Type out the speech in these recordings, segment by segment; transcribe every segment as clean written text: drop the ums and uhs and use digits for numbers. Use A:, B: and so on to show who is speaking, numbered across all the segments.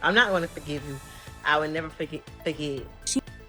A: I'm not going to forgive you. I will never forget.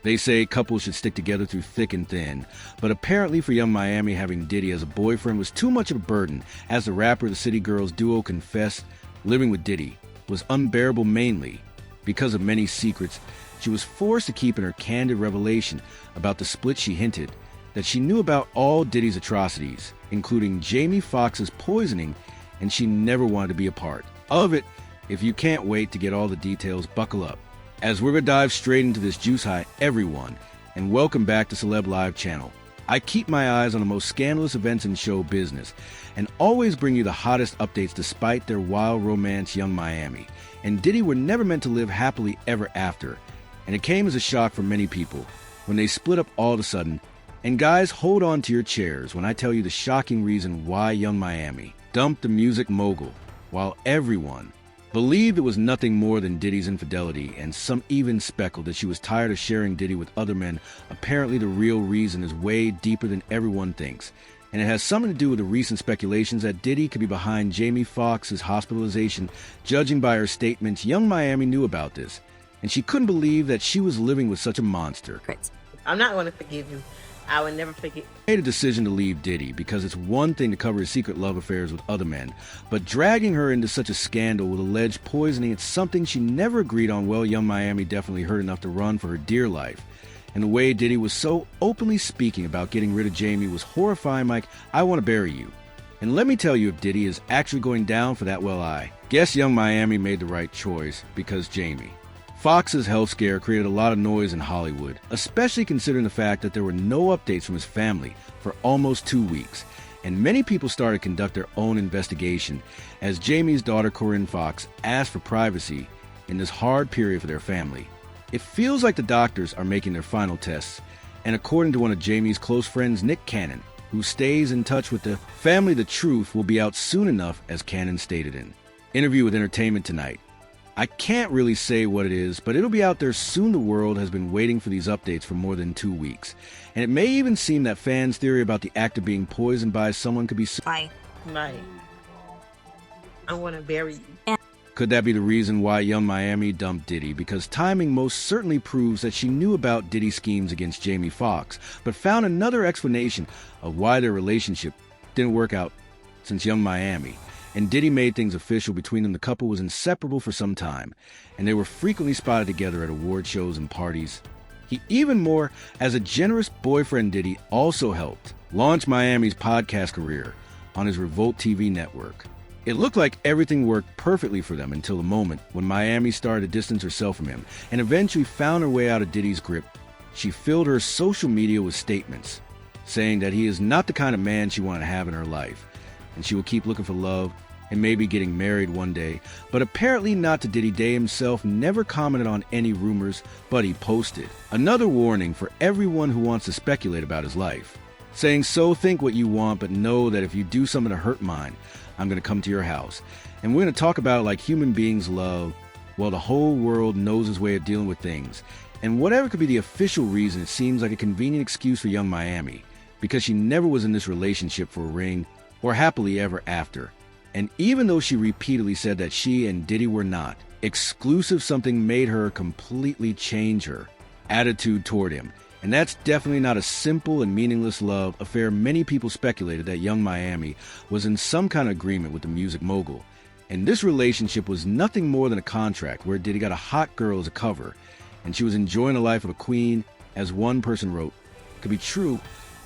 B: They say couples should stick together through thick and thin, but apparently for Young Miami, having Diddy as a boyfriend was too much of a burden. As the rapper the City Girls duo confessed, living with Diddy was unbearable mainly because of many secrets she was forced to keep in her candid revelation about the split. She hinted that she knew about all Diddy's atrocities, including Jamie Foxx's poisoning, and she never wanted to be a part of it. If you can't wait to get all the details, buckle up, as we're going to dive straight into this juice high, everyone, and welcome back to Celeb Live channel. I keep my eyes on the most scandalous events in show business, and always bring you the hottest updates despite their wild romance. Young Miami and Diddy were never meant to live happily ever after, and it came as a shock for many people when they split up all of a sudden. And guys, hold on to your chairs when I tell you the shocking reason why Young Miami dumped the music mogul, while everyone believed it was nothing more than Diddy's infidelity, and some even speculated that she was tired of sharing Diddy with other men. Apparently the real reason is way deeper than everyone thinks, and it has something to do with the recent speculations that Diddy could be behind Jamie Foxx's hospitalization. Judging by her statements, Young Miami knew about this, and she couldn't believe that she was living with such a monster.
A: I'm not going to forgive you. I will never forget.
B: Made a decision to leave Diddy because it's one thing to cover his secret love affairs with other men, but dragging her into such a scandal with alleged poisoning, it's something she never agreed on. Well, Young Miami definitely hurt enough to run for her dear life. And the way Diddy was so openly speaking about getting rid of Jamie was horrifying. Like, I want to bury you. And let me tell you, if Diddy is actually going down for that, well, I guess Young Miami made the right choice, because Jamie Foxx's health scare created a lot of noise in Hollywood, especially considering the fact that there were no updates from his family for almost 2 weeks. And many people started to conduct their own investigation, as Jamie's daughter Corinne Foxx asked for privacy in this hard period for their family. It feels like the doctors are making their final tests, and according to one of Jamie's close friends, Nick Cannon, who stays in touch with the family, the truth will be out soon enough, as Cannon stated in Interview with Entertainment Tonight. I can't really say what it is, but it'll be out there soon. The world has been waiting for these updates for more than 2 weeks, and it may even seem that fans' theory about the actor being poisoned by someone could be
A: Right. I want to bury you.
B: Could that be the reason why Young Miami dumped Diddy? Because timing most certainly proves that she knew about Diddy's schemes against Jamie Foxx, but found another explanation of why their relationship didn't work out. Since Young Miami and Diddy made things official between them, the couple was inseparable for some time, and they were frequently spotted together at award shows and parties. He even more, as a generous boyfriend, Diddy also helped launch Miami's podcast career on his Revolt TV network. It looked like everything worked perfectly for them until the moment when Miami started to distance herself from him and eventually found her way out of Diddy's grip. She filled her social media with statements saying that he is not the kind of man she wanted to have in her life, and she will keep looking for love and maybe getting married one day, but apparently not to Diddy. Day himself never commented on any rumors, but he posted another warning for everyone who wants to speculate about his life, saying, "So think what you want, but know that if you do something to hurt mine, I'm going to come to your house, and we're going to talk about it like human beings love." Well, the whole world knows his way of dealing with things, and whatever could be the official reason, it seems like a convenient excuse for Young Miami, because she never was in this relationship for a ring or happily ever after. And even though she repeatedly said that she and Diddy were not exclusive, something made her completely change her attitude toward him. And that's definitely not a simple and meaningless love affair. Many people speculated that Young Miami was in some kind of agreement with the music mogul, and this relationship was nothing more than a contract where Diddy got a hot girl as a cover, and she was enjoying the life of a queen. As one person wrote, could be true.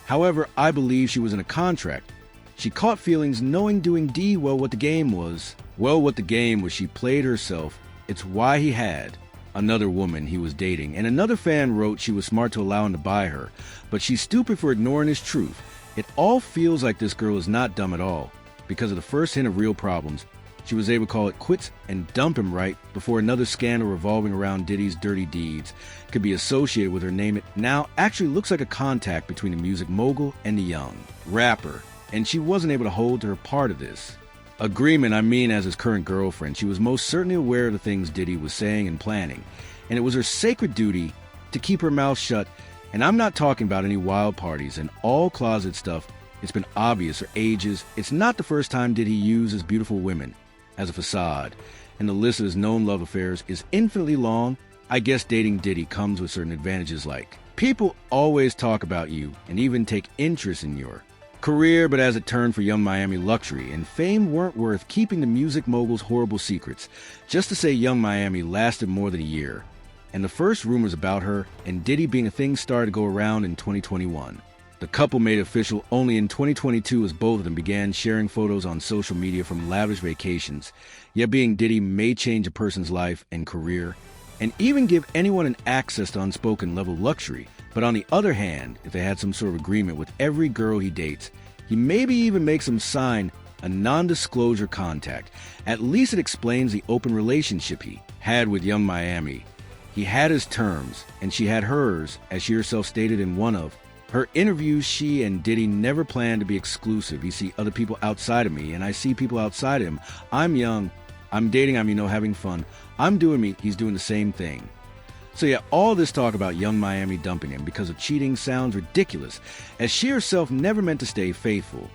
B: However, I believe she was in a contract. She caught feelings knowing doing D well what the game was. Well, what the game was, she played herself. It's why he had another woman he was dating. And another fan wrote she was smart to allow him to buy her, but she's stupid for ignoring his truth. It all feels like this girl is not dumb at all. Because of the first hint of real problems, she was able to call it quits and dump him right before another scandal revolving around Diddy's dirty deeds could be associated with her name. It now actually looks like a contact between the music mogul and the young rapper, and she wasn't able to hold to her part of this agreement. I mean, as his current girlfriend, she was most certainly aware of the things Diddy was saying and planning, and it was her sacred duty to keep her mouth shut. And I'm not talking about any wild parties and all closet stuff. It's been obvious for ages. It's not the first time Diddy used his beautiful women as a facade, and the list of his known love affairs is infinitely long, I guess dating Diddy comes with certain advantages like people always talk about you and even take interest in your career, but as it turned for Young Miami, luxury and fame weren't worth keeping the music mogul's horrible secrets. Just to say Young Miami lasted more than a year, and the first rumors about her and Diddy being a thing started to go around in 2021. The couple made it official only in 2022 as both of them began sharing photos on social media from lavish vacations. Yet being Diddy may change a person's life and career, and even give anyone an access to unspoken level luxury. But on the other hand, if they had some sort of agreement with every girl he dates, he maybe even makes them sign a non-disclosure contract. At least it explains the open relationship he had with Young Miami. He had his terms, and she had hers, as she herself stated in one of her interviews. She and Diddy never planned to be exclusive. You see other people outside of me, and I see people outside of him. I'm young, I'm dating, I'm, having fun. I'm doing me, he's doing the same thing. So yeah, all this talk about Young Miami dumping him because of cheating sounds ridiculous, as she herself never meant to stay faithful,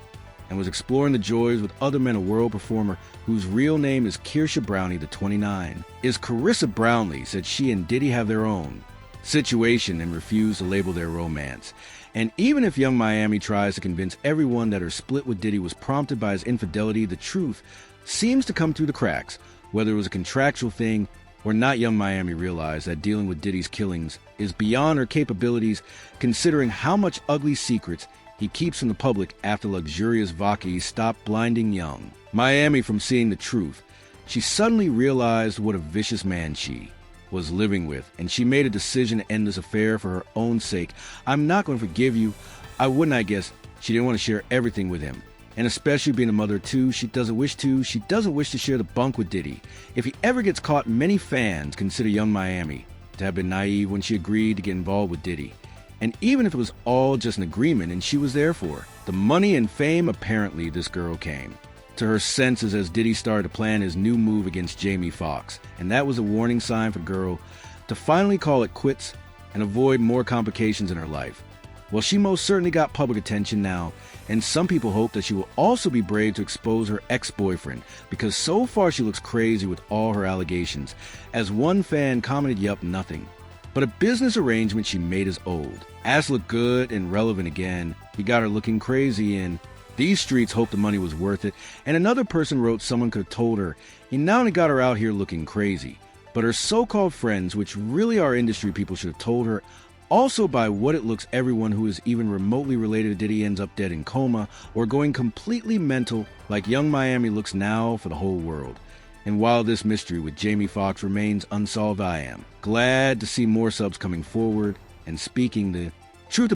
B: and was exploring the joys with other men. A world performer whose real name is Kirsha Brownlee, the 29, is Carissa Brownlee, said she and Diddy have their own situation and refused to label their romance. And even if Young Miami tries to convince everyone that her split with Diddy was prompted by his infidelity, the truth seems to come through the cracks. Whether it was a contractual thing or not, Young Miami realized that dealing with Diddy's killings is beyond her capabilities, considering how much ugly secrets he keeps from the public after luxurious vodka stopped blinding Young Miami from seeing the truth. She suddenly realized what a vicious man she was living with, and she made a decision to end this affair for her own sake. I'm not going to forgive you. I wouldn't, I guess. She didn't want to share everything with him. And especially being a mother of two, she doesn't wish to share the bunk with Diddy. If he ever gets caught, many fans consider Young Miami to have been naive when she agreed to get involved with Diddy. And even if it was all just an agreement and she was there for the money and fame, apparently this girl came to her senses as Diddy started to plan his new move against Jamie Foxx. And that was a warning sign for the girl to finally call it quits and avoid more complications in her life. Well, she most certainly got public attention now, and some people hope that she will also be brave to expose her ex-boyfriend, because so far she looks crazy with all her allegations. As one fan commented, yup, nothing but a business arrangement she made is old. As to look good and relevant again, he got her looking crazy, and these streets hoped the money was worth it. And another person wrote someone could have told her he not only got her out here looking crazy, but her so-called friends, which really are industry people, should have told her. Also, by what it looks, everyone who is even remotely related to Diddy ends up dead in coma or going completely mental, like Young Miami looks now for the whole world. And while this mystery with Jamie Foxx remains unsolved, I am glad to see more subs coming forward and speaking the truth